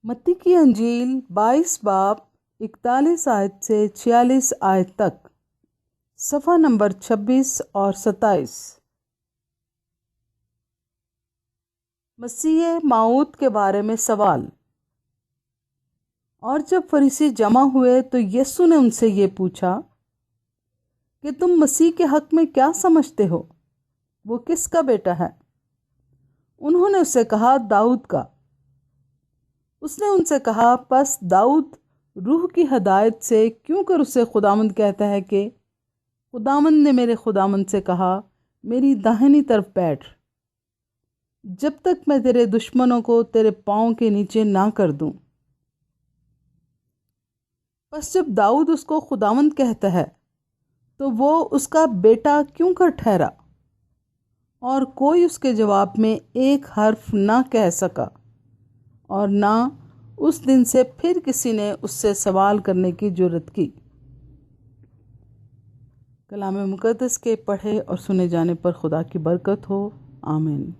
मत्ती की अंजील 22 बाब 41 आयत से 46 आयत तक, सफ़ा नंबर 26 और 27। मसीह माऊद के बारे में सवाल। और जब फरीसी जमा हुए तो यीशु ने उनसे ये पूछा कि तुम मसीह के हक में क्या समझते हो, वो किसका बेटा है? उन्होंने उससे कहा, दाऊद का। उसने उनसे कहा, बस दाऊद रूह की हदायत से क्यों कर उसे खुदावंद कहता है कि खुदावंद ने मेरे खुदावंद से कहा, मेरी दाहिनी तरफ बैठ, जब तक मैं तेरे दुश्मनों को तेरे पांव के नीचे ना कर दूं। बस जब दाऊद उसको खुदावंद कहता है तो वो उसका बेटा क्यों कर ठहरा? और कोई उसके जवाब में एक हर्फ ना कह सका, और ना उस दिन से फिर किसी ने उससे सवाल करने की जुर्रत की। कलाम मुक़द्दस के पढ़े और सुने जाने पर खुदा की बरकत हो। आमीन।